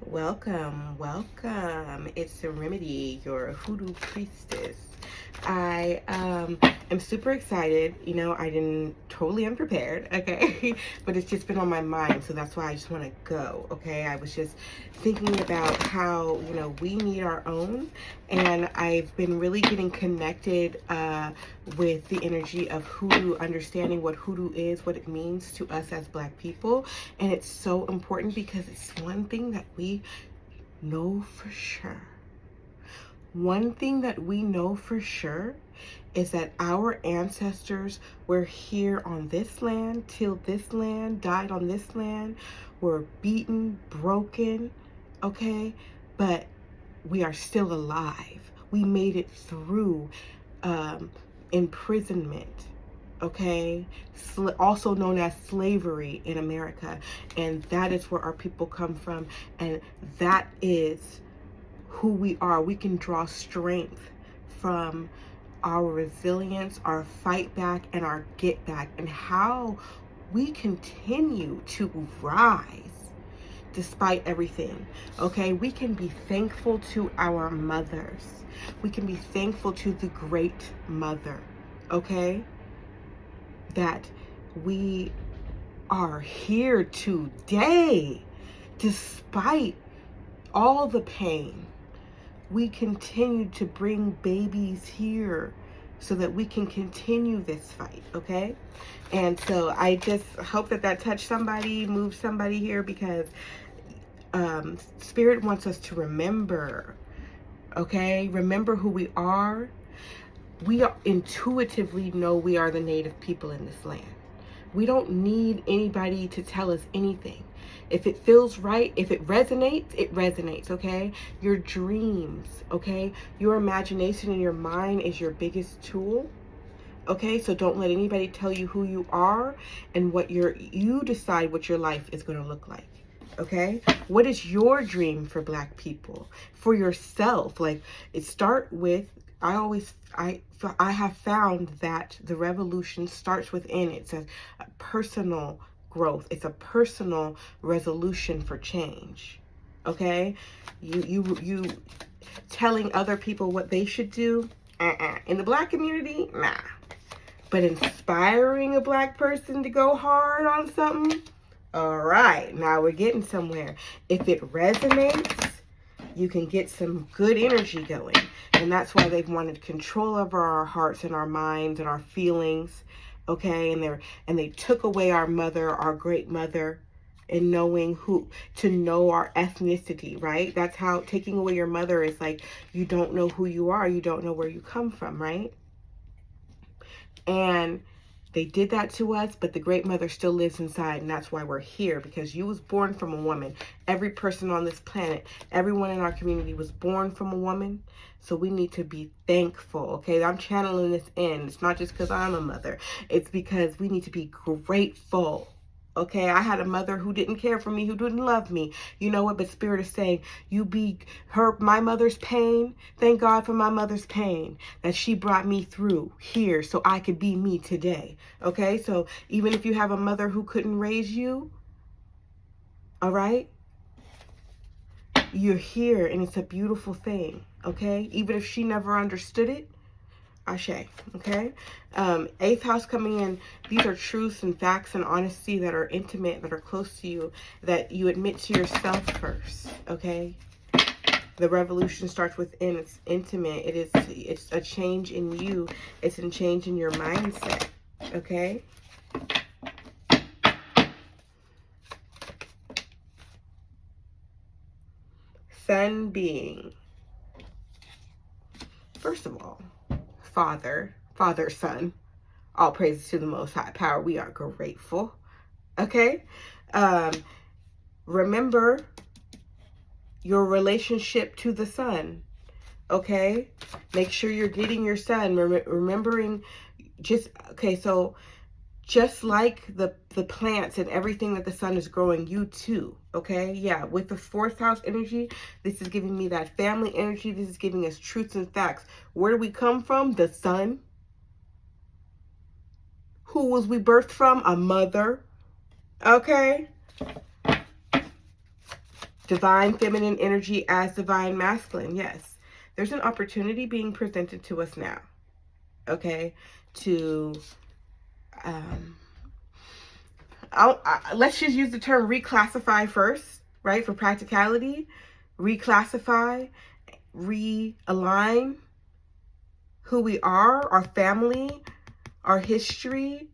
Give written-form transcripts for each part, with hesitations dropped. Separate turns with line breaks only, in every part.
Welcome, welcome. It's Serenity, your hoodoo priestess. I am super excited. I didn't totally unprepared, okay? But it's just been on my mind, so that's why I just want to go, okay? I was just thinking about how, we need our own, and I've been really getting connected with the energy of hoodoo, understanding what hoodoo is, what it means to us as Black people. And it's so important because it's one thing that we know for sure. One thing that we know for sure is that our ancestors were here on this land, tilled this land, died on this land, were beaten, broken, okay? But we are still alive. We made it through imprisonment, okay? Also known as slavery in America. And that is where our people come from. And that is who we are. We can draw strength from our resilience, our fight back, and our get back, and how we continue to rise despite everything. Okay, we can be thankful to our mothers. We can be thankful to the great mother, okay, that we are here today despite all the pain. We continue to bring babies here so that we can continue this fight, okay? And so I just hope that touched somebody, moved somebody here, because Spirit wants us to remember, okay? Remember who we are. We intuitively know we are the native people in this land. We don't need anybody to tell us anything. If it feels right, if it resonates, okay? Your dreams, okay? Your imagination and your mind is your biggest tool, okay? So don't let anybody tell you who you are and you decide what your life is going to look like, okay? What is your dream for Black people, for yourself? Like, start with, I have found that the revolution starts within. It's a personal growth. It's a personal resolution for change. Okay? You telling other people what they should do, in the Black community, nah. But inspiring a Black person to go hard on something, all right, now we're getting somewhere. If it resonates, you can get some good energy going. And that's why they've wanted control over our hearts and our minds and our feelings, okay? And they took away our mother, our great mother, and to know our ethnicity, right? That's how taking away your mother is like, you don't know who you are, you don't know where you come from, right? And they did that to us, but the great mother still lives inside, and that's why we're here, because you was born from a woman. Every person on this planet, everyone in our community was born from a woman, so we need to be thankful, okay? I'm channeling this in. It's not just because I'm a mother. It's because we need to be grateful. Okay, I had a mother who didn't care for me, who didn't love me. You know what? But Spirit is saying, my mother's pain. Thank God for my mother's pain, that she brought me through here so I could be me today. Okay, so even if you have a mother who couldn't raise you, all right, you're here, and it's a beautiful thing. Okay, even if she never understood it, Ashe, okay? Eighth house coming in. These are truths and facts and honesty that are intimate, that are close to you, that you admit to yourself first, okay? The revolution starts within. It's intimate. It's a change in you. It's a change in your mindset, okay? Sun being, first of all, Father, Son. All praises to the Most High Power. We are grateful. Okay? Remember your relationship to the sun. Okay? Make sure you're getting your sun. Remembering so just like the plants and everything that the sun is growing, you too, okay? Yeah, with the fourth house energy, this is giving me that family energy. This is giving us truths and facts. Where do we come from? The sun. Who was we birthed from? A mother, okay? Divine feminine energy as divine masculine. Yes, there's an opportunity being presented to us now, okay, to let's just use the term reclassify first, right, for practicality. Reclassify, realign who we are, our family, our history,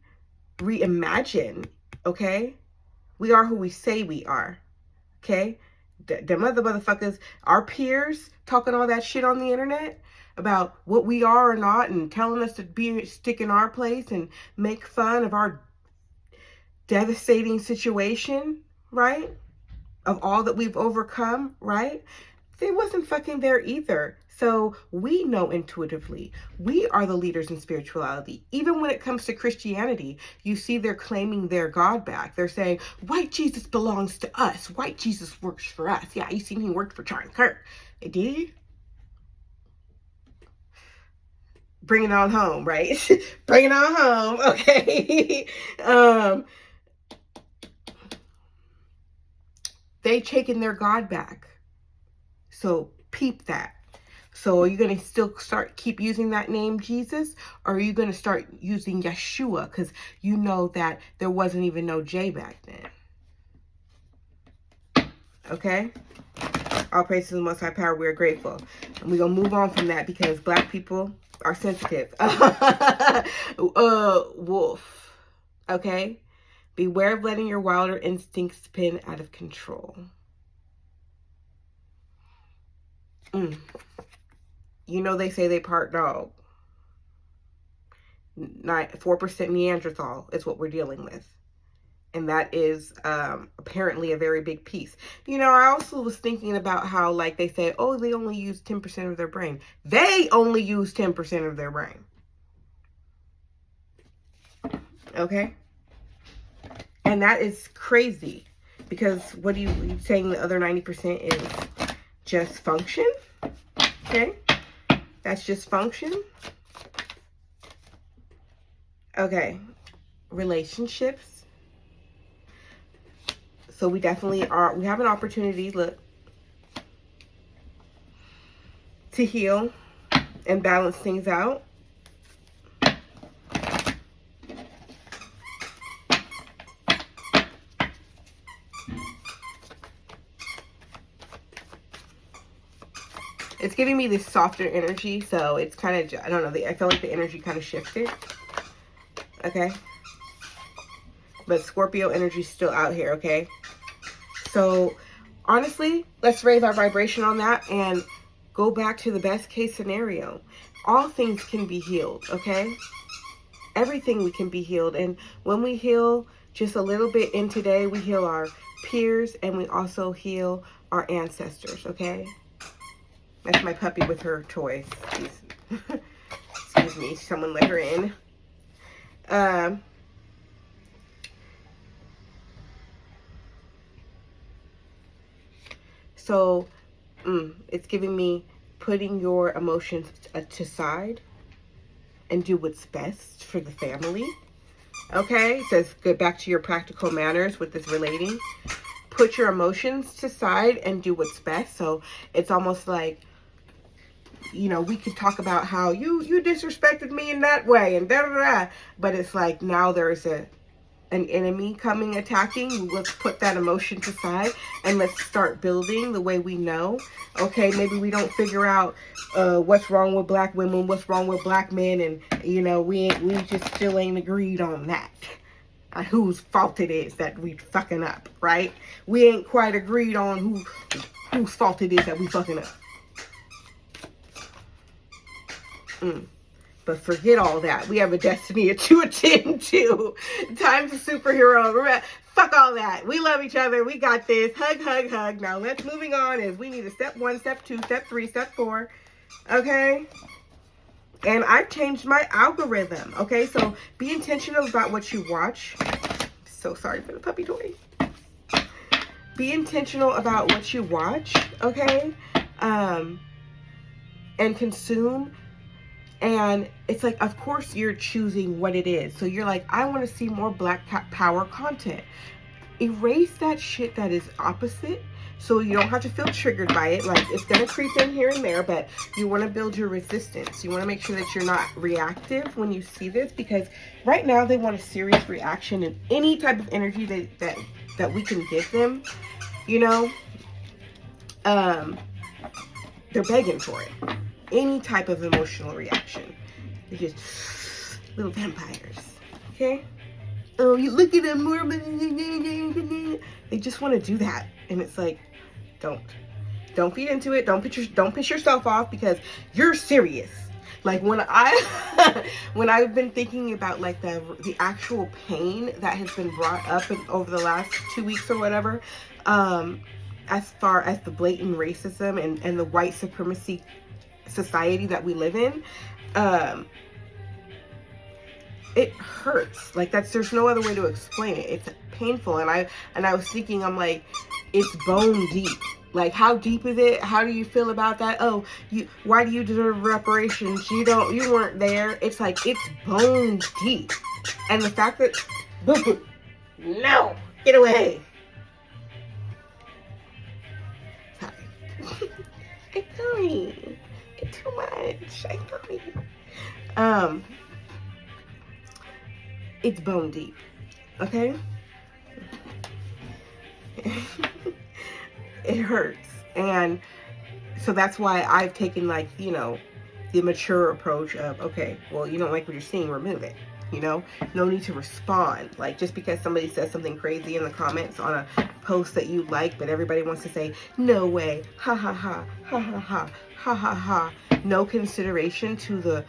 reimagine, okay? We are who we say we are, okay? Them other motherfuckers, our peers, talking all that shit on the internet about what we are or not and telling us to stick in our place and make fun of our devastating situation, right? Of all that we've overcome, right? They wasn't fucking there either. So we know intuitively, we are the leaders in spirituality. Even when it comes to Christianity, you see they're claiming their God back. They're saying, white Jesus belongs to us. White Jesus works for us. Yeah, you seen he worked for Charlie Kirk. Did he? Bring it on home, right? Bring it on home, okay? They taken their God back. So peep that. So are you going to still keep using that name Jesus? Or are you going to start using Yeshua? Because you know that there wasn't even no J back then. Okay? All praise to the Most High Power. We're grateful. And we're going to move on from that because black people are sensitive. Wolf. Okay? Beware of letting your wilder instincts spin out of control. You know they say they part dog. 4% Neanderthal is what we're dealing with. And that is apparently a very big piece. You know, I also was thinking about how, like, they say, oh, they only use 10% of their brain. They only use 10% of their brain. Okay? And that is crazy. Because what are you saying the other 90% is just function? Okay? That's just function. Okay. Relationships. So we definitely are, we have an opportunity, look, to heal and balance things out. It's giving me this softer energy, so it's kind of, I don't know, I feel like the energy kind of shifted. Okay? But Scorpio energy's still out here, okay? So, honestly, let's raise our vibration on that and go back to the best case scenario. All things can be healed, okay? Everything we can be healed. And when we heal just a little bit in today, we heal our peers and we also heal our ancestors, okay? That's my puppy with her toys. Excuse me, someone let her in. So, it's giving me putting your emotions to side and do what's best for the family. Okay, it says get back to your practical manners with this relating. Put your emotions to side and do what's best. So it's almost like, you know, we could talk about how you disrespected me in that way and da da da. But it's like now there's an enemy coming attacking. Let's put that emotion to side and let's start building the way we know. Okay, maybe we don't figure out what's wrong with black women, what's wrong with black men, and you know we just still ain't agreed on that. Whose fault it is that we fucking up, right? We ain't quite agreed on whose fault it is that we fucking up. But forget all that. We have a destiny to attend to. Time to superhero. Fuck all that. We love each other. We got this. Hug, hug, hug. Now let's moving on is we need a step 1, step 2, step 3, step 4. Okay? And I've changed my algorithm. Okay? So be intentional about what you watch. So sorry for the puppy toy. Be intentional about what you watch. Okay? And consume. And it's like, of course, you're choosing what it is. So you're like, I want to see more Black Power content. Erase that shit that is opposite So you don't have to feel triggered by it. Like, it's going to creep in here and there, but you want to build your resistance. You want to make sure that you're not reactive when you see this, because right now they want a serious reaction, and any type of energy that we can give them, you know, they're begging for it. Any type of emotional reaction. They're just little vampires. Okay? Oh, you look at them, they just want to do that. And it's like, don't feed into it. Don't piss yourself off, because you're serious. Like, when I've been thinking about like the actual pain that has been brought up over the last 2 weeks or whatever, as far as the blatant racism and the white supremacy society that we live in, it hurts. Like, there's no other way to explain it. It's painful. And I was thinking, I'm like, it's bone deep. Like, how deep is it? How do you feel about that? Oh, why do you deserve reparations? You weren't there. It's like, it's bone deep. And the fact that, no, get away. Sorry. I'm sorry. It's too much. I'm sorry. It's bone deep. Okay? It hurts. And so that's why I've taken, like, you know, the mature approach of, okay, well, you don't like what you're seeing, remove it. You know, no need to respond. Like, just because somebody says something crazy in the comments on a post that you like, but everybody wants to say, no way, ha ha ha, ha ha ha, ha ha ha. No consideration to the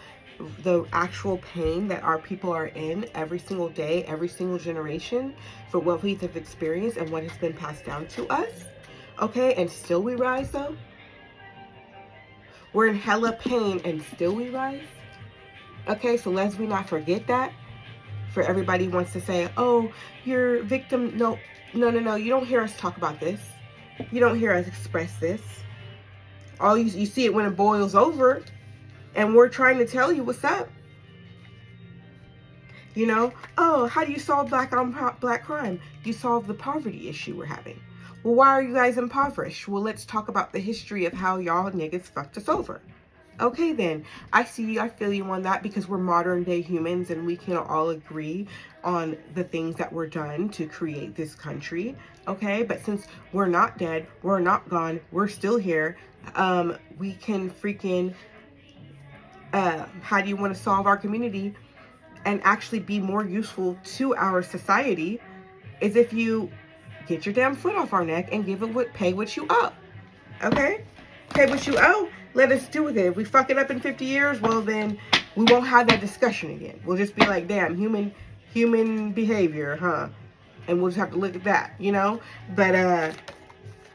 actual pain that our people are in every single day, every single generation, for what we have experienced and what has been passed down to us. Okay, and still we rise, though. We're in hella pain and still we rise. Okay, so let's we not forget that. For everybody wants to say, oh, you're victim. No. You don't hear us talk about this. You don't hear us express this. All you see it when it boils over, and we're trying to tell you what's up. You know, oh, how do you solve black on black crime? You solve the poverty issue we're having. Well, why are you guys impoverished? Well, let's talk about the history of how y'all niggas fucked us over. Okay, then. I see you. I feel you on that, because we're modern day humans and we can all agree on the things that were done to create this country. Okay, but since we're not dead, we're not gone, we're still here. We can freaking, how do you want to solve our community and actually be more useful to our society, is if you get your damn foot off our neck and pay what you owe. Okay? Pay what you owe. Let us do with it. If we fuck it up in 50 years, well, then we won't have that discussion again. We'll just be like, damn, human behavior, huh? And we'll just have to look at that, you know? But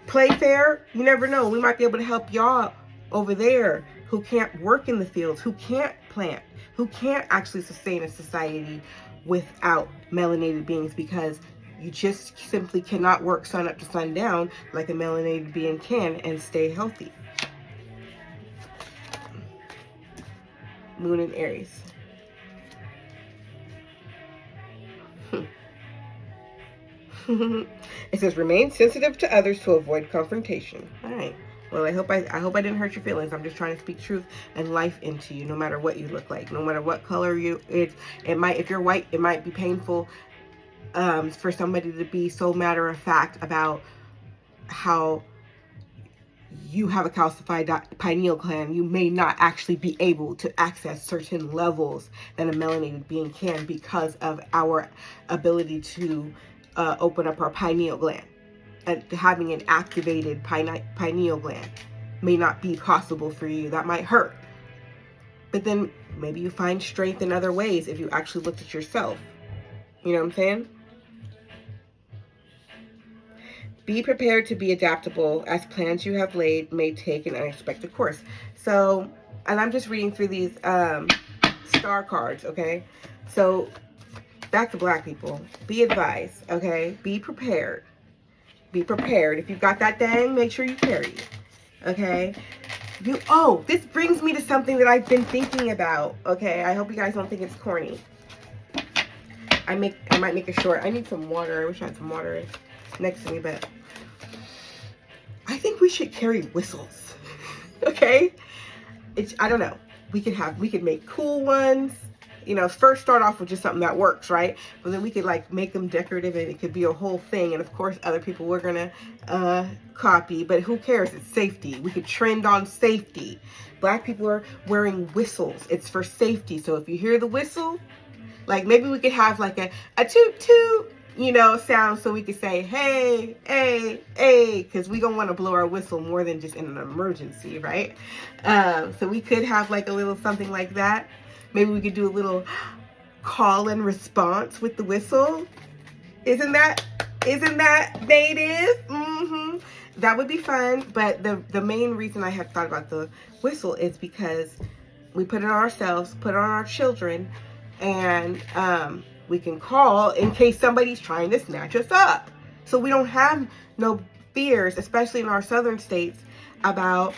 play fair. You never know. We might be able to help y'all over there who can't work in the fields, who can't plant, who can't actually sustain a society without melanated beings, because you just simply cannot work sun up to sun down like a melanated being can and stay healthy. Moon in Aries. It says remain sensitive to others to avoid confrontation. All right. Well, I hope I didn't hurt your feelings. I'm just trying to speak truth and life into you, no matter what you look like, no matter what color it might, if you're white, it might be painful for somebody to be so matter of fact about how you have a calcified pineal gland. You may not actually be able to access certain levels that a melanated being can, because of our ability to open up our pineal gland. And having an activated pineal gland may not be possible for you. That might hurt. But then maybe you find strength in other ways if you actually looked at yourself. You know what I'm saying? Be prepared to be adaptable, as plans you have laid may take an unexpected course. So, and I'm just reading through these star cards, okay? So, back to black people. Be advised, okay? Be prepared. Be prepared. If you've got that thing, make sure you carry it, okay? This brings me to something that I've been thinking about, okay? I hope you guys don't think it's corny. I might make it short. I need some water. I wish I had some water next to me, but I think we should carry whistles. Okay? I don't know. We could make cool ones. You know, first start off with just something that works, right? But then we could like make them decorative and it could be a whole thing. And of course, other people were gonna copy, but who cares? It's safety. We could trend on safety. Black people are wearing whistles. It's for safety. So if you hear the whistle, like maybe we could have like a toot toot, you know, sound so we could say, hey, hey, hey, because we don't want to blow our whistle more than just in an emergency, right? So we could have like a little something like that. Maybe we could do a little call and response with the whistle. Isn't that native? Mm-hmm. That would be fun. But the main reason I have thought about the whistle is because we put it on ourselves, put it on our children, and we can call in case somebody's trying to snatch us up. So we don't have no fears, especially in our southern states, about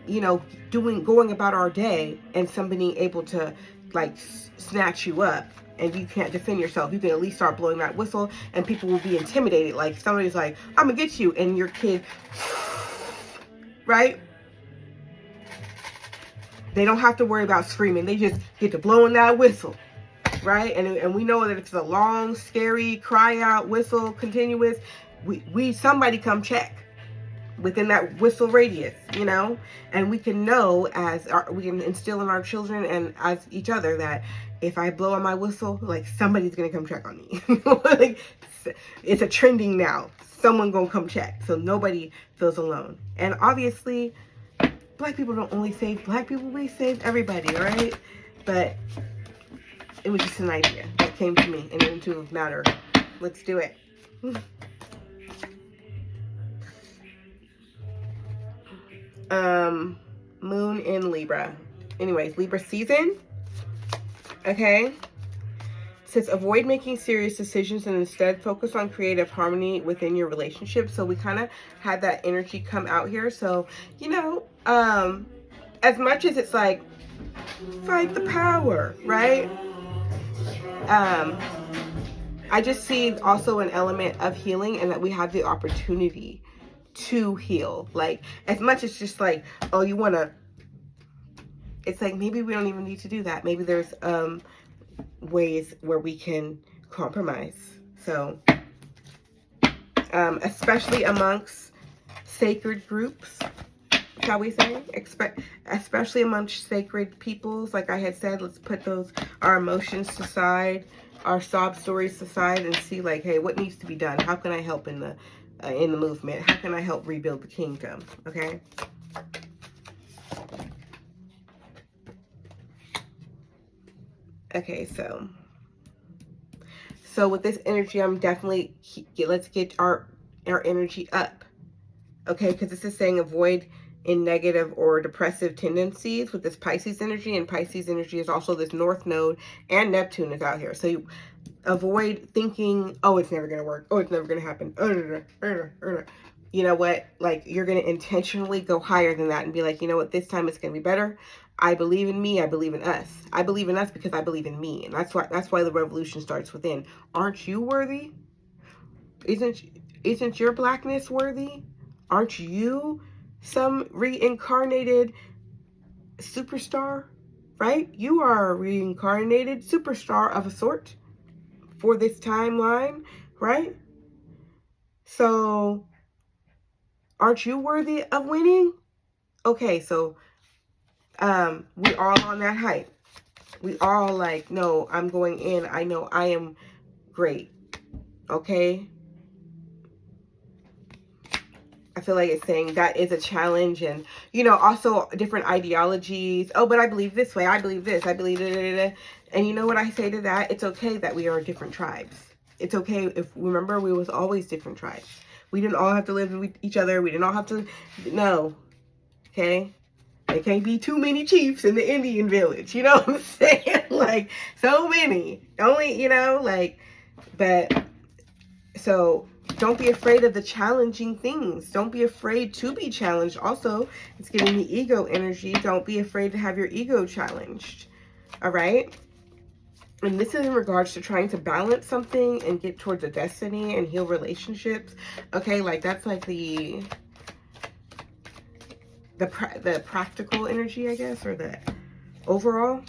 you know, going about our day and somebody able to like snatch you up and you can't defend yourself. You can at least start blowing that whistle and people will be intimidated. Like somebody's like, I'm gonna get you, and your kid, right? They don't have to worry about screaming. They just get to blowing that whistle, right? And we know that it's a long, scary, cry out whistle, continuous. Somebody come check within that whistle radius, you know, and we can know we can instill in our children and as each other that if I blow on my whistle, like somebody's gonna come check on me. Like, it's a trending now. Someone gonna come check, so nobody feels alone. And obviously, Black people don't only save Black people; we save everybody, all right? But it was just an idea that came to me and into matter. Let's do it. Moon in Libra. Anyways, Libra season. Okay. It says avoid making serious decisions and instead focus on creative harmony within your relationship. So we kind of had that energy come out here. So, you know, as much as it's like fight the power, right? I just see also an element of healing and that we have the opportunity to heal. Like, as much as just like, oh, you want to, it's like maybe we don't even need to do that. Maybe there's ways where we can compromise. So especially amongst sacred groups, shall we say, especially amongst sacred peoples, like I had said, let's put our emotions aside, our sob stories aside, and see like, hey, what needs to be done? How can I help in the movement? How can I help rebuild the kingdom? Okay. Okay, so with this energy, I'm definitely, let's get our energy up. Okay, because this is saying avoid in negative or depressive tendencies with this Pisces energy, and Pisces energy is also this North Node, and Neptune is out here. So you avoid thinking, oh, it's never going to work. Oh, it's never going to happen. You know what? Like, you're going to intentionally go higher than that and be like, you know what? This time it's going to be better. I believe in me. I believe in us. I believe in us because I believe in me. And that's why the revolution starts within. Aren't you worthy? Isn't your blackness worthy? Aren't you some reincarnated superstar? Right? You are a reincarnated superstar of a sort for this timeline, right? So, aren't you worthy of winning? Okay, so we all on that hype. We all like, no, I'm going in. I know I am great. Okay? I feel like it's saying that is a challenge, and, you know, also different ideologies. Oh, but I believe this way. I believe this. I believe da. And you know what I say to that? It's okay that we are different tribes. It's okay if, remember, we was always different tribes. We didn't all have to live with each other. We didn't all have to, no. Okay? There can't be too many chiefs in the Indian village. You know what I'm saying? Like, so many. Only, you know, like, but, so don't be afraid of the challenging things. Don't be afraid to be challenged. Also, it's giving the ego energy. Don't be afraid to have your ego challenged. All right? And this is in regards to trying to balance something and get towards a destiny and heal relationships. Okay, like that's like the practical energy, I guess, or the overall.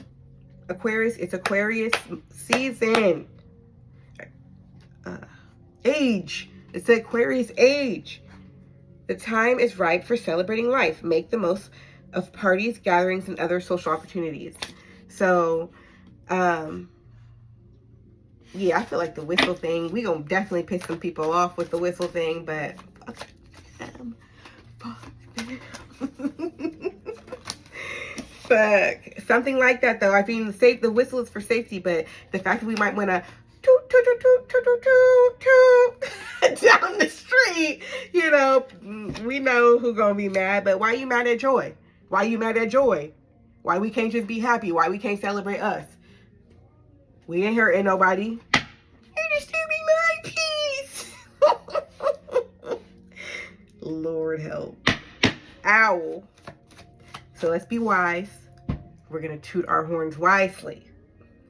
Aquarius, it's Aquarius season. Age. It's the Aquarius age. The time is ripe for celebrating life. Make the most of parties, gatherings, and other social opportunities. So, yeah, I feel like the whistle thing, we gonna definitely piss some people off with the whistle thing, but fuck them. Fuck them. Fuck. Something like that, though. I mean, the whistle is for safety, but the fact that we might want to toot, toot, toot, toot, toot, toot, toot, toot, down the street, you know, we know who's gonna be mad, but why you mad at Joy? Why you mad at Joy? Why we can't just be happy? Why we can't celebrate us? We ain't hurting nobody. It is to be my peace. Lord help. Ow. So let's be wise. We're going to toot our horns wisely.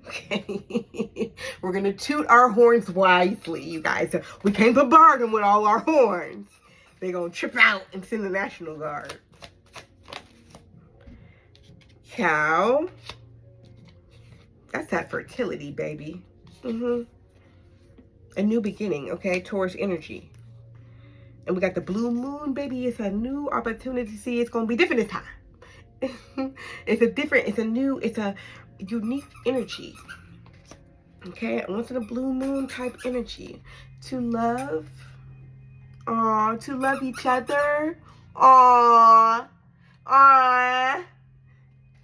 Okay? We're going to toot our horns wisely, you guys. We can't bombard them with all our horns. They're going to trip out and send the National Guard. Cow. That's that fertility, baby. A new beginning, okay? Taurus energy. And we got the blue moon, baby. It's a new opportunity. See, it's going to be different this time. It's a unique energy. Okay, I want the blue moon type energy to love. To love each other.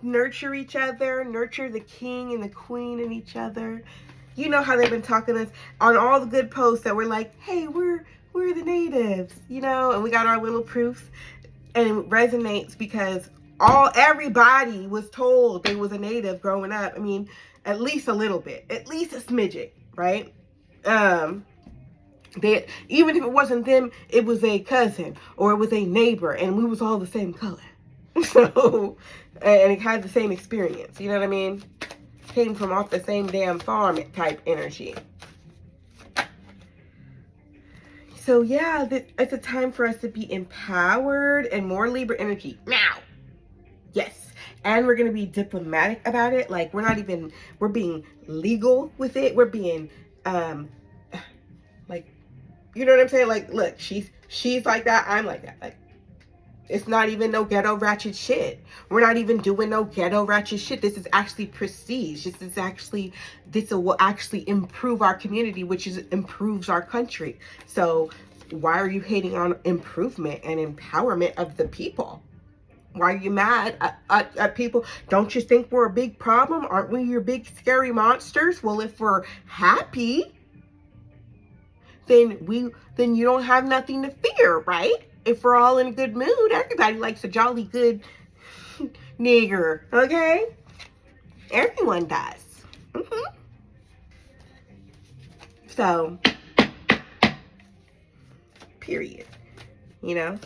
Nurture each other, nurture the king and the queen in each other. You know how they've been talking to us on all the good posts that we're like, hey, we're the natives, you know, and we got our little proofs, and it resonates because everybody was told they was a native growing up. I mean, at least a little bit, at least a smidget, right? They, even if it wasn't them, it was a cousin or it was a neighbor, and we was all the same color. So, and it had the same experience, you know what I mean? Came from off the same damn farm type energy. So yeah, it's a time for us to be empowered and more Libra energy. Now, yes. And we're going to be diplomatic about it. Like, we're being legal with it. We're being, like, you know what I'm saying? Like, look, she's like that. I'm like that. Like, it's not even no ghetto ratchet shit. We're not even doing no ghetto ratchet shit. This is actually prestige. This will actually improve our community, which improves our country. So why are you hating on improvement and empowerment of the people? Why are you mad at people? Don't you think we're a big problem? Aren't we your big scary monsters? Well, if we're happy, then you don't have nothing to fear, right? If we're all in a good mood, everybody likes a jolly good nigger, okay? Everyone does. So, period. You know?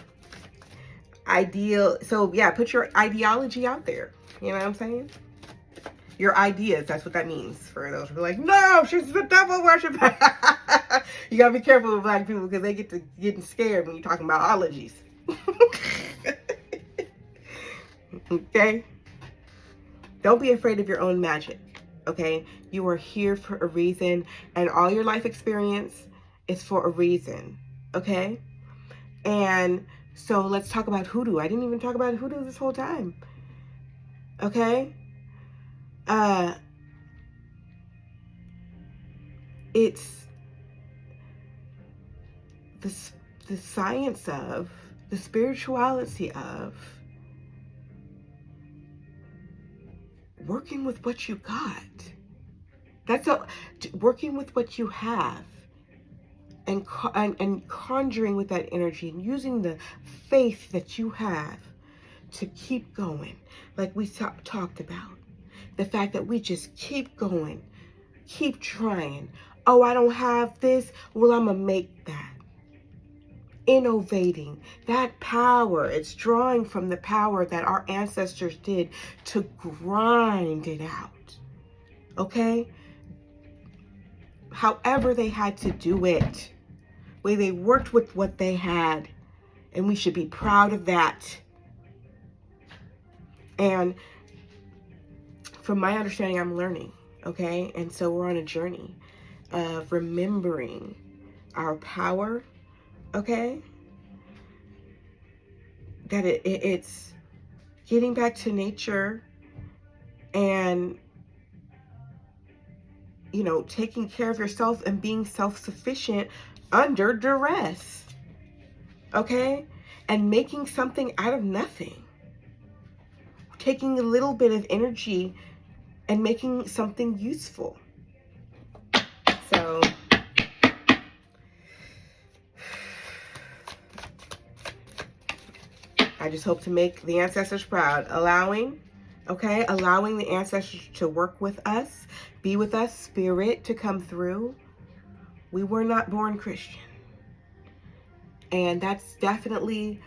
Ideal. So, yeah, put your ideology out there. You know what I'm saying? Your ideas, that's what that means for those who are like, no, she's the devil worshiper. You gotta be careful with black people because they get to getting scared when you're talking about ologies. Okay? Don't be afraid of your own magic. Okay? You are here for a reason, and all your life experience is for a reason. Okay? And so let's talk about hoodoo. I didn't even talk about hoodoo this whole time. Okay? It's the science of, the spirituality of working with what you got. That's working with what you have, and conjuring with that energy and using the faith that you have to keep going, like we talked about. The fact that we just keep going, keep trying. Oh, I don't have this. Well, I'm going to make that. Innovating. That power, it's drawing from the power that our ancestors did to grind it out. Okay? however they had to do it. Way they worked with what they had. And we should be proud of that. And from my understanding, I'm learning, okay? And so we're on a journey of remembering our power, okay? That it's getting back to nature and, you know, taking care of yourself and being self-sufficient under duress, okay? And making something out of nothing. Taking a little bit of energy and making something useful. So, I just hope to make the ancestors proud. Allowing the ancestors to work with us, be with us, spirit to come through. We were not born Christian. And that's definitely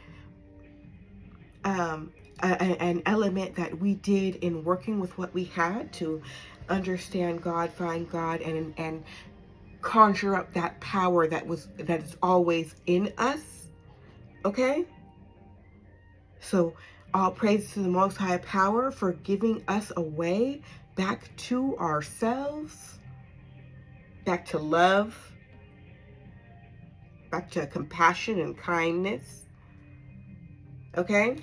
an element that we did in working with what we had to understand God, find God, and conjure up that power that is always in us. Okay? So all praise to the Most High Power for giving us a way back to ourselves, back to love, back to compassion and kindness. Okay?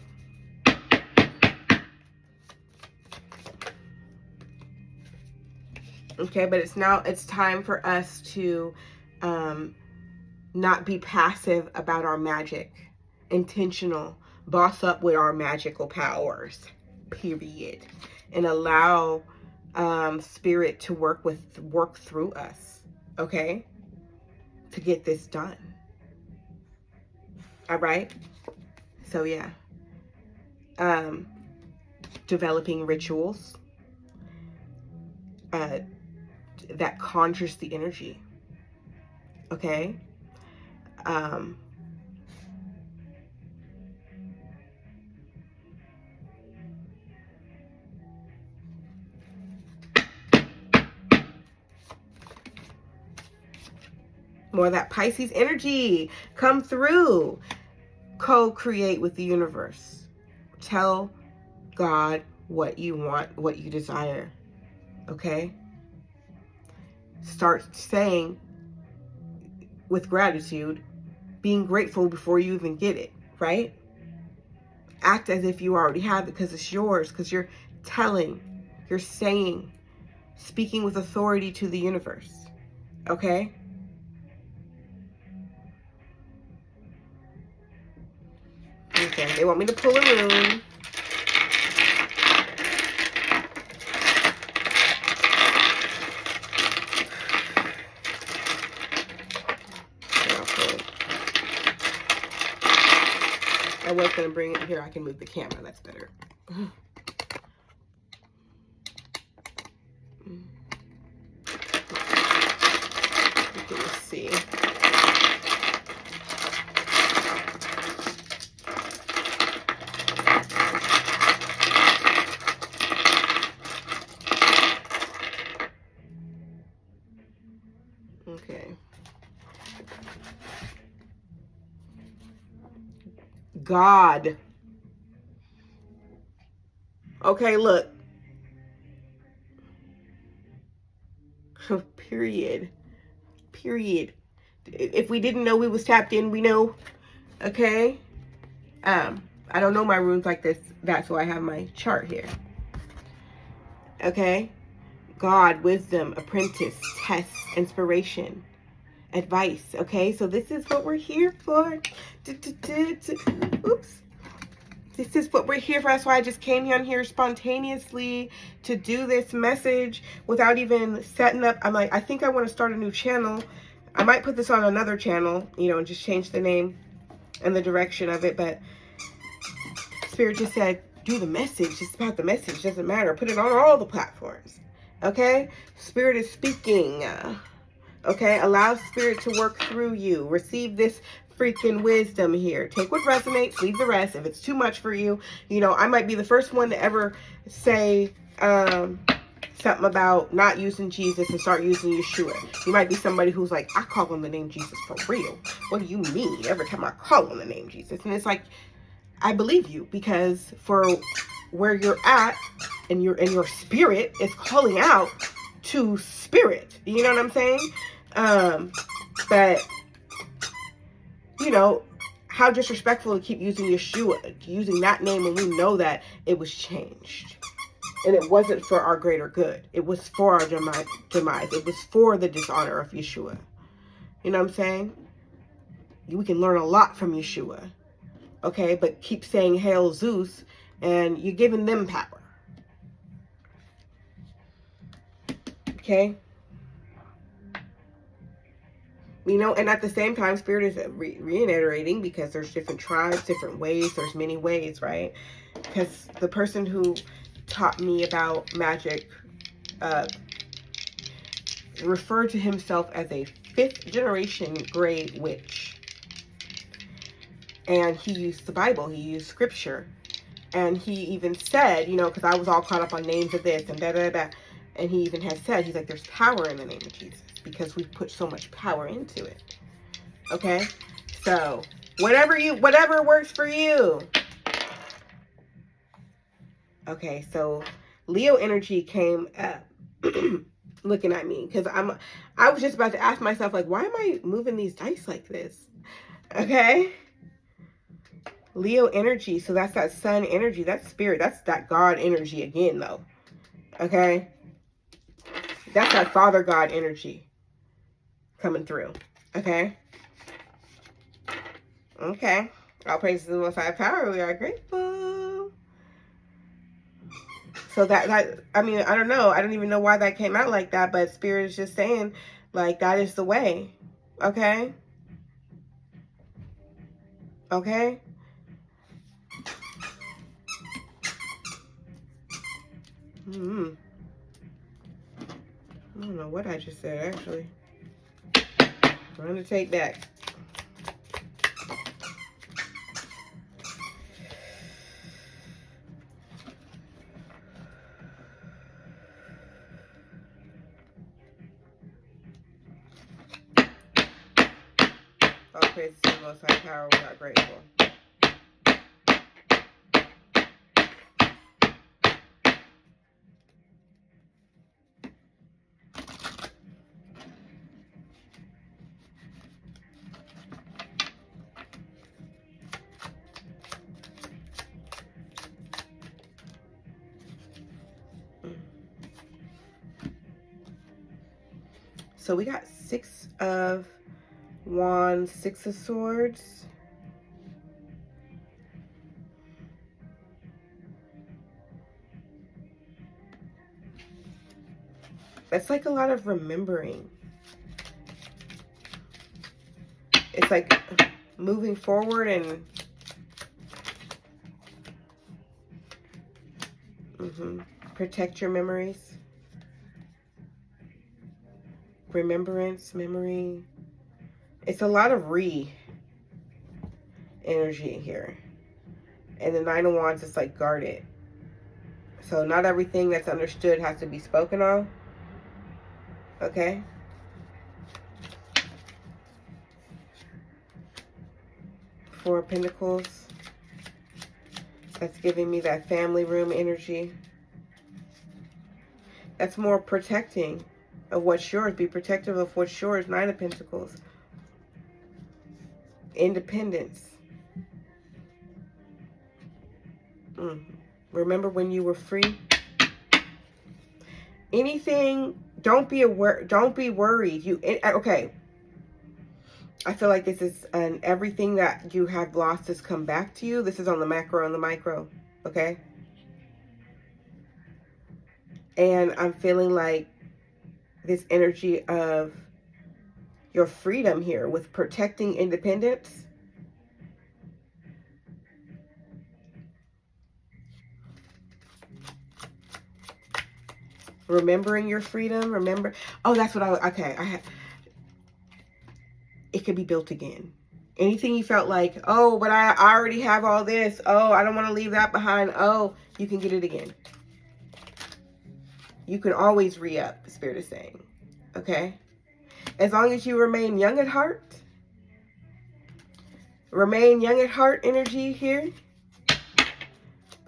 Okay, but it's time for us to not be passive about our magic. Intentional. Boss up with our magical powers. Period. And allow spirit to work through us. Okay? To get this done. All right? So yeah. Developing rituals that conjures the energy. Okay? More of that Pisces energy. Come through. Co-create with the universe. Tell God what you want, what you desire. Okay? Start saying with gratitude, being grateful before you even get it, right? Act as if you already have it because it's yours, because you're telling, you're saying, speaking with authority to the universe. Okay? Okay, they want me to pull a rune. I was going to bring it here. I can move the camera. That's better. Let's see. Okay. God. Okay, look. Period. Period. If we didn't know we was tapped in, we know. Okay? I don't know my runes like this. That's why I have my chart here. Okay? God, wisdom, apprentice, test, inspiration, advice. Okay? So this is what we're here for. Oops. This is what we're here for. That's why I just came on here spontaneously to do this message without even setting up. I'm like, I think I want to start a new channel. I might put this on another channel, you know, and just change the name and the direction of it. But Spirit just said, do the message. It's about the message. Doesn't matter. Put it on all the platforms. Okay? Spirit is speaking. Okay? Allow Spirit to work through you. Receive this freaking wisdom here. Take what resonates, leave the rest. If it's too much for you, you know, I might be the first one to ever say, something about not using Jesus and start using Yeshua. You might be somebody who's like, I call on the name Jesus for real. What do you mean every time I call on the name Jesus? And it's like, I believe you, because for where you're at and your spirit is calling out to spirit. You know what I'm saying? But you know, how disrespectful to keep using Yeshua, using that name when we know that it was changed. And it wasn't for our greater good. It was for our demise. It was for the dishonor of Yeshua. You know what I'm saying? We can learn a lot from Yeshua. Okay? But keep saying Hail Zeus and you're giving them power. Okay? You know, and at the same time, Spirit is reiterating, because there's different tribes, different ways. There's many ways, right? Because the person who taught me about magic referred to himself as a 5th generation gray witch. And he used the Bible, he used scripture. And he even said, you know, because I was all caught up on names of this and da. And he even has said, he's like, there's power in the name of Jesus, because we've put so much power into it. Okay? So, whatever works for you. Okay, so Leo energy came up looking at me, because I was just about to ask myself, like, why am I moving these dice like this? Okay? Leo energy, so that's that sun energy, that's spirit, that's that God energy again, though. Okay? That's that Father God energy coming through. Okay? Okay. All praise to the Most High Power. We are grateful. So that I mean, I don't know. I don't even know why that came out like that, but Spirit is just saying, like, that is the way. Okay? Okay? I don't know what I just said, actually. I'm going to take back. All praise to the Most High Power. We are grateful. So we got 6 of Wands, 6 of Swords. That's like a lot of remembering. It's like moving forward and protect your memories. Remembrance, memory. It's a lot of energy here. And the 9 of Wands is like guarded. So not everything that's understood has to be spoken of. Okay? Four of Pentacles. That's giving me that family room energy. That's more protecting of what's yours. Be protective of what's yours. 9 of Pentacles. Independence. Remember when you were free? Anything, don't be worried. Okay. I feel like this is everything that you have lost has come back to you. This is on the macro and the micro. Okay? And I'm feeling like this energy of your freedom here with protecting independence. Remembering your freedom. Remember. Oh, that's what it could be built again. Anything you felt like, oh, but I already have all this. Oh, I don't want to leave that behind. Oh, you can get it again. You can always re-up, the Spirit is saying. Okay? As long as you remain young at heart, energy here.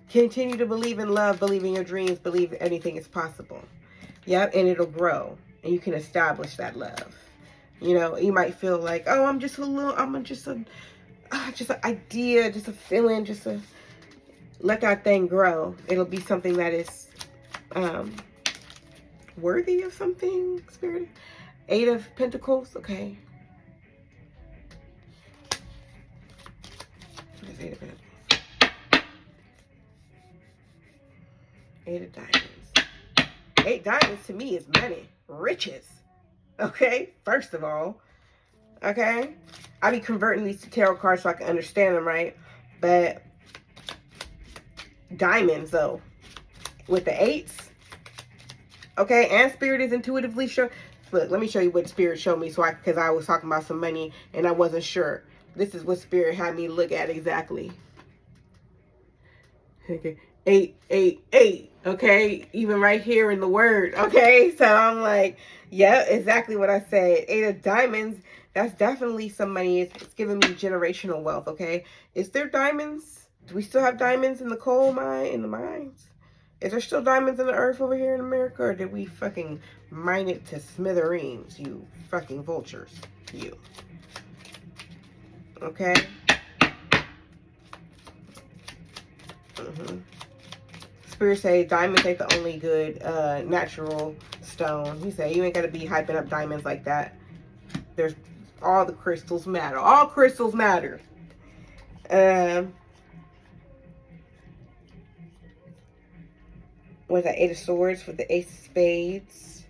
Continue to believe in love, believe in your dreams, believe anything is possible. Yep, and it'll grow. And you can establish that love. You know, you might feel like, oh, I'm just an idea, just a feeling, let that thing grow. It'll be something that is worthy of something, Spirit. 8 of Pentacles, okay. What is 8 of Pentacles? 8 of Diamonds. 8 diamonds to me is money, riches. Okay, first of all. Okay, I be converting these to tarot cards so I can understand them, right? But diamonds, though, with the 8s. Okay, and Spirit is intuitively sure. Look, let me show you what Spirit showed me, because I was talking about some money and I wasn't sure. This is what Spirit had me look at exactly. Okay, 8, 8, 8. Okay, even right here in the word. Okay, so I'm like, yeah, exactly what I said. 8 of Diamonds. That's definitely some money. It's giving me generational wealth. Okay, is there diamonds? Do we still have diamonds in the coal mine, in the mines? Is there still diamonds in the earth over here in America, or did we fucking mine it to smithereens, you fucking vultures, you? Okay. Spirit say diamonds ain't the only good natural stone. He said you ain't got to be hyping up diamonds like that. There's all the crystals matter. All crystals matter. What's that? 8 of Swords with the Ace of Spades.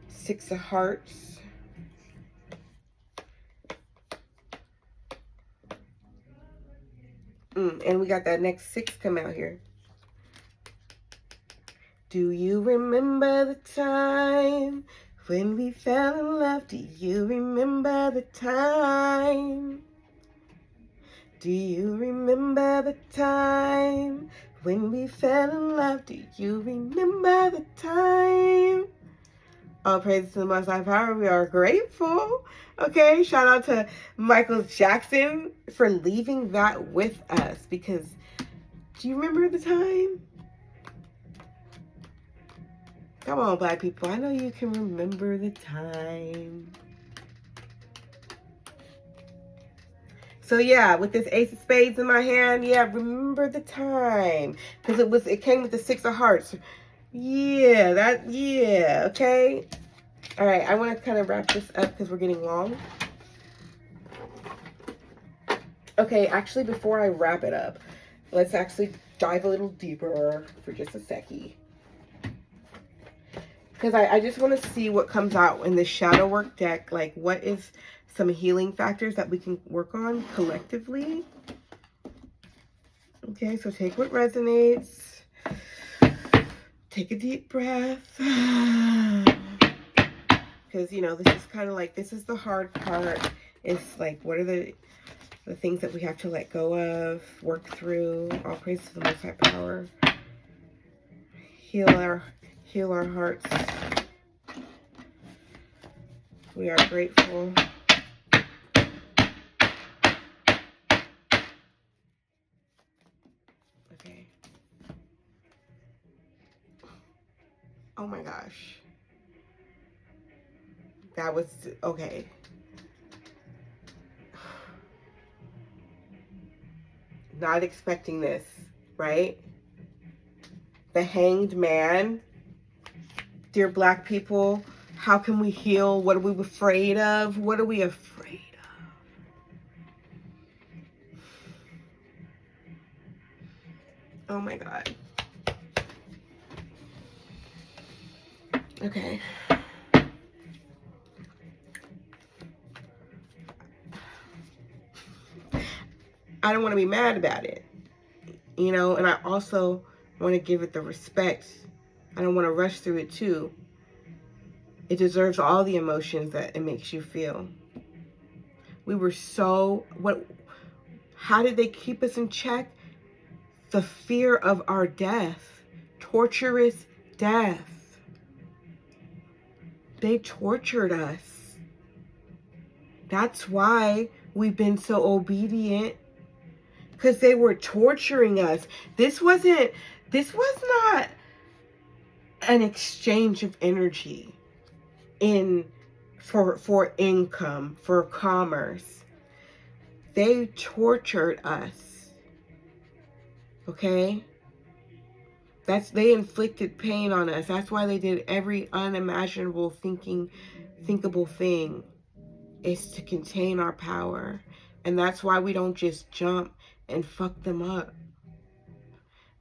6 of Hearts. And we got that next 6 come out here. Do you remember the time when we fell in love? Do you remember the time? Do you remember the time when we fell in love? Do you remember the time? All praise to the Most High Power. We are grateful. Okay, shout out to Michael Jackson for leaving that with us. Because, do you remember the time? Come on, Black people. I know you can remember the time. So yeah, with this Ace of Spades in my hand, yeah, remember the time. Because it came with the 6 of Hearts. Yeah, okay. All right, I want to kind of wrap this up because we're getting long. Okay, actually, before I wrap it up, let's actually dive a little deeper for just a seckie. Because I just want to see what comes out in the shadow work deck. Like, what is some healing factors that we can work on collectively? Okay, so take what resonates. Take a deep breath. Because, you know, this is kind of like, this is the hard part. It's like, what are the things that we have to let go of, work through? All praise to the Most High Power. Heal our hearts. We are grateful. Okay. Oh my gosh. That was okay. Not expecting this, right? The Hanged Man. Dear Black people, how can we heal? What are we afraid of? What are we afraid of? Oh my God. Okay. I don't want to be mad about it, you know, and I also want to give it the respect. I don't want to rush through it too. It deserves all the emotions that it makes you feel. We were how did they keep us in check? The fear of our death, torturous death. They tortured us. That's why we've been so obedient. Because they were torturing us. This was not an exchange of energy for income, for commerce. They tortured us. Okay? They inflicted pain on us. That's why they did every unimaginable thinkable thing, is to contain our power. And that's why we don't just jump and fuck them up.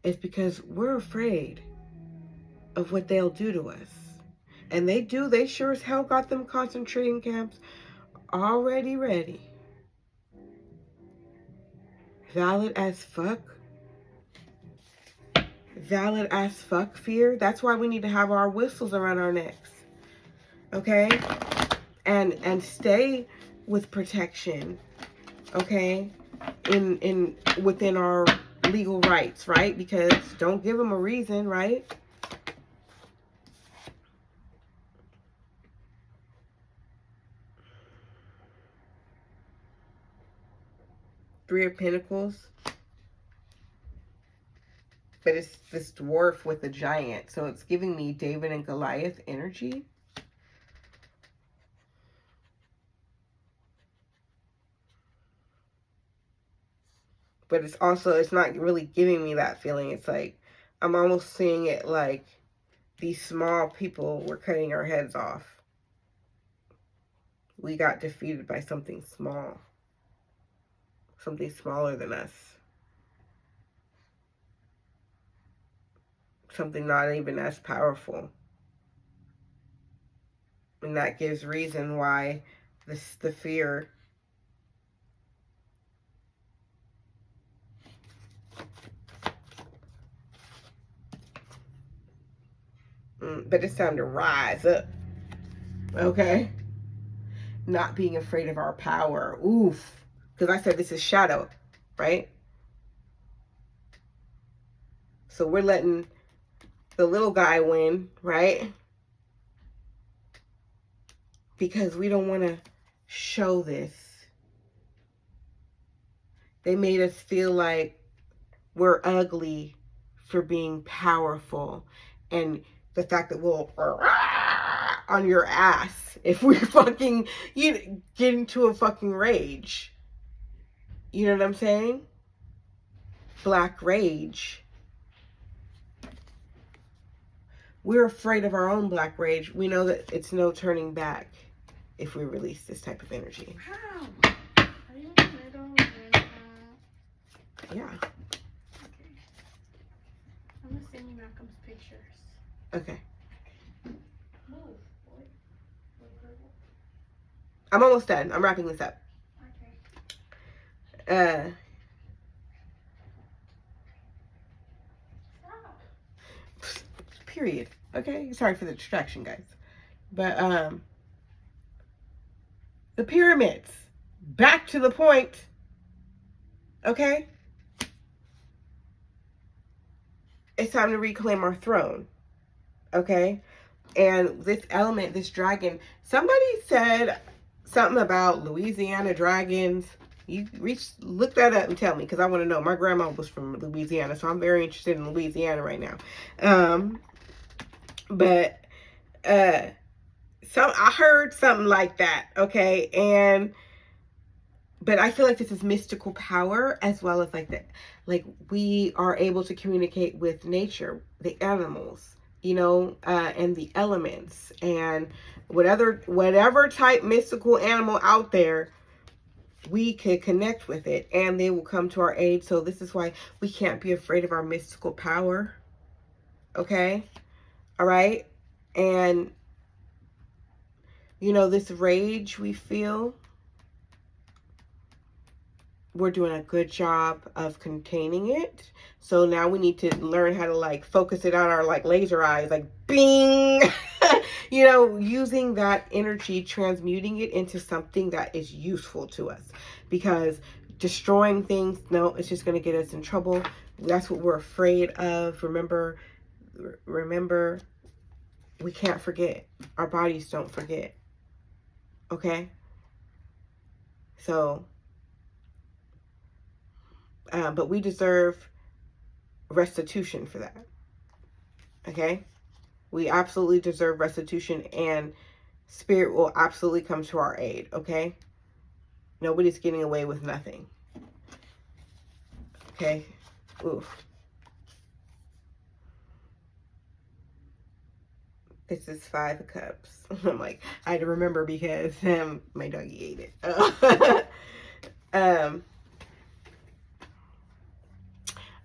It's because we're afraid of what they'll do to us. And they sure as hell got them concentration camps already ready. Valid as fuck. Valid as fuck fear. That's why we need to have our whistles around our necks. Okay? And stay with protection. Okay? Within our legal rights, right? Because don't give them a reason, right? Three of Pentacles. But it's this dwarf with a giant. So it's giving me David and Goliath energy. But it's not really giving me that feeling. It's like, I'm almost seeing it like these small people were cutting our heads off. We got defeated by something small. Something smaller than us. Something not even as powerful. And that gives reason why the fear. But it's time to rise up. Okay? Not being afraid of our power. Oof. Because I said this is shadow, right? So we're letting the little guy win, right? Because we don't want to show this. They made us feel like we're ugly for being powerful. And the fact that we'll on your ass if we fucking get into a fucking rage. You know what I'm saying? Black rage. We're afraid of our own black rage. We know that it's no turning back if we release this type of energy.
How? Are you in the middle of it?
Yeah.
Okay. I'm gonna send you Malcolm's pictures.
Okay.
Move, boy.
I'm almost done. I'm wrapping this up.
Okay.
Period. Okay? Sorry for the distraction, guys. But, the pyramids. Back to the point. Okay? It's time to reclaim our throne. Okay? And this element, this dragon, somebody said something about Louisiana dragons. You look that up and tell me, because I want to know. My grandma was from Louisiana, so I'm very interested in Louisiana right now. But I heard something like that, okay? But I feel like this is mystical power, as well as like we are able to communicate with nature, the animals, and the elements, and whatever type mystical animal out there, we could connect with it, and they will come to our aid. So this is why we can't be afraid of our mystical power. Okay? All right? And, this rage we feel, we're doing a good job of containing it. So now we need to learn how to focus it on our laser eyes, bing, using that energy, transmuting it into something that is useful to us, because destroying things, no, it's just going to get us in trouble. That's what we're afraid of. Remember, we can't forget. Our bodies don't forget. Okay? So, but we deserve restitution for that. Okay? We absolutely deserve restitution, and Spirit will absolutely come to our aid. Okay? Nobody's getting away with nothing. Okay? Oof. This is 5 of Cups. I'm like, I had to remember because my doggy ate it.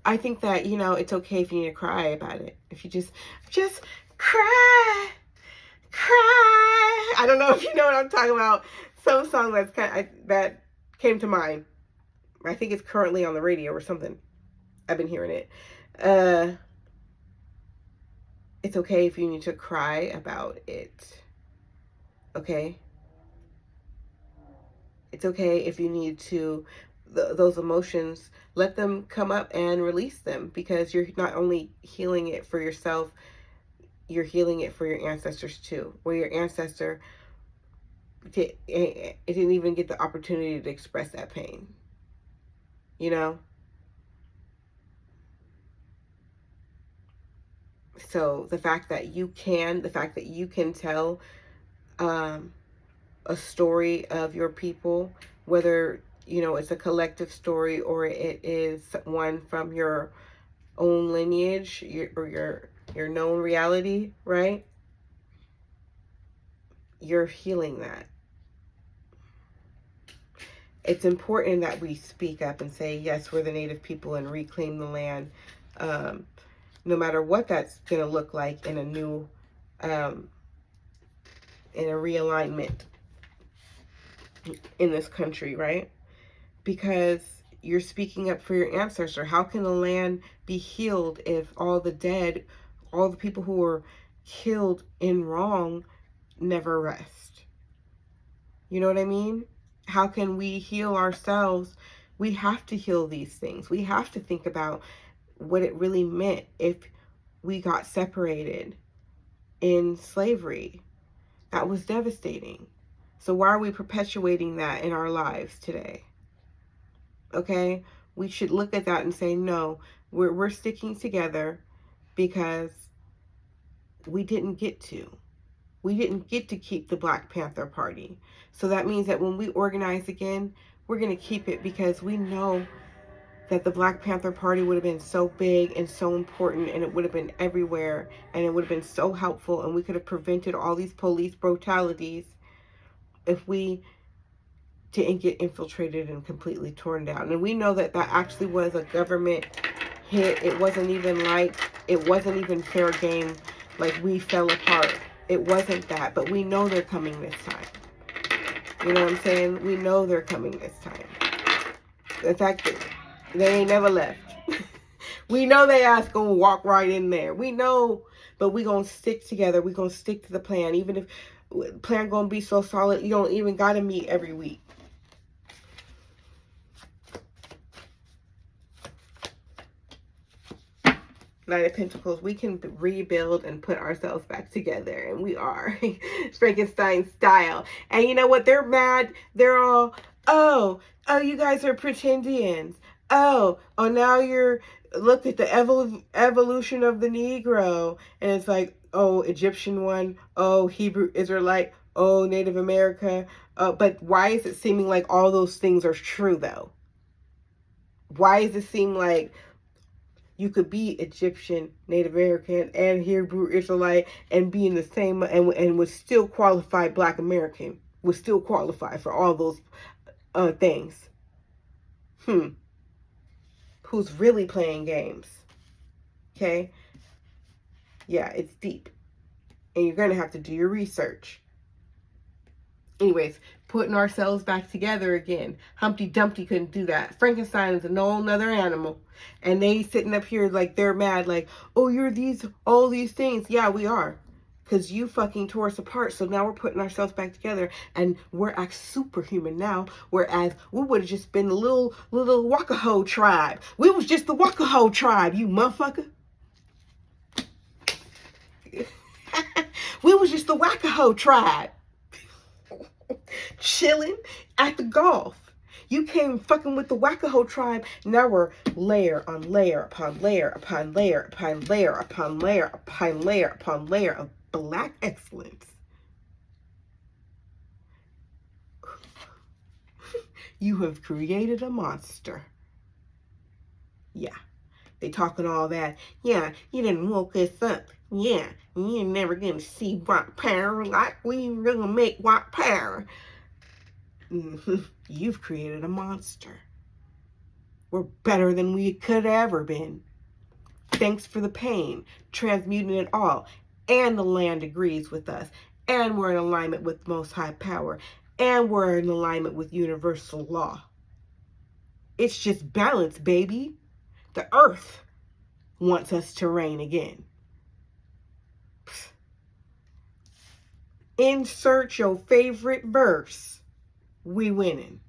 I think that, you know, it's okay if you need to cry about it. If you just cry. I don't know if you know what I'm talking about. Some song that came to mind. I think it's currently on the radio or something. I've been hearing it. It's okay if you need to cry about it. Okay? It's okay if you need to, those emotions, let them come up and release them, because you're not only healing it for yourself, you're healing it for your ancestors too. Where your ancestor it didn't even get the opportunity to express that pain. You know? So the fact that you can tell a story of your people, whether, you know, it's a collective story or it is one from your own lineage, or your known reality, right? You're healing that. It's important that we speak up and say, yes, we're the Native people, and reclaim the land. No matter what that's going to look like in a new, in a realignment in this country, right? Because you're speaking up for your ancestor. How can the land be healed if all the dead, all the people who were killed in wrong never rest? You know what I mean? How can we heal ourselves? We have to heal these things. We have to think about what it really meant if we got separated in slavery. That was devastating. So why are we perpetuating that in our lives today? Okay? We should look at that and say, no, we're sticking together because we didn't get to. We didn't get to keep the Black Panther Party. So that means that when we organize again, we're going to keep it, because we know that the Black Panther Party would have been so big and so important, and it would have been everywhere, and it would have been so helpful, and we could have prevented all these police brutalities if we didn't get infiltrated and completely torn down. And we know that that actually was a government hit. It wasn't even fair game, like we fell apart. It wasn't that, but we know they're coming this time. You know what I'm saying? We know they're coming this time. The fact that they ain't never left. We know they ass gonna walk right in there. We know, but we gonna stick together. We gonna stick to the plan. Even if the plan gonna be so solid, you don't even gotta meet every week. Knight of Pentacles, we can rebuild and put ourselves back together, and we are. Frankenstein style. And you know what? They're mad. They're all, oh, you guys are pretendians. Oh, now you're, look at the evolution of the Negro. And it's like, oh, Egyptian one, oh, Hebrew Israelite, oh, Native America. But why is it seeming like all those things are true, though? Why does it seem like you could be Egyptian, Native American, and Hebrew Israelite and be in the same, and would still qualify Black American, would still qualify for all those things? Who's really playing games? Okay? Yeah, it's deep. And you're going to have to do your research. Anyways, putting ourselves back together again. Humpty Dumpty couldn't do that. Frankenstein is a whole nother animal. And they sitting up here like they're mad, like, oh, you're all these things. Yeah, we are. Because you fucking tore us apart. So now we're putting ourselves back together. And we're superhuman now. Whereas we would have just been the little Wakaho tribe. We was just the Wakaho tribe, you motherfucker. We was just the Wackahoe tribe. Chilling at the Gulf. You came fucking with the Wackahoe tribe. Now we're layer on layer upon layer upon layer upon layer upon layer upon layer upon layer of black excellence. You have created a monster. Yeah. They talking all that. Yeah, you didn't woke us up. Yeah, you're never gonna see white power like we gonna make white power. You've created a monster. We're better than we could have ever been. Thanks for the pain, transmuting it all. And the land agrees with us. And we're in alignment with Most High Power. And we're in alignment with universal law. It's just balance, baby. The earth wants us to reign again. Insert your favorite verse. We winning.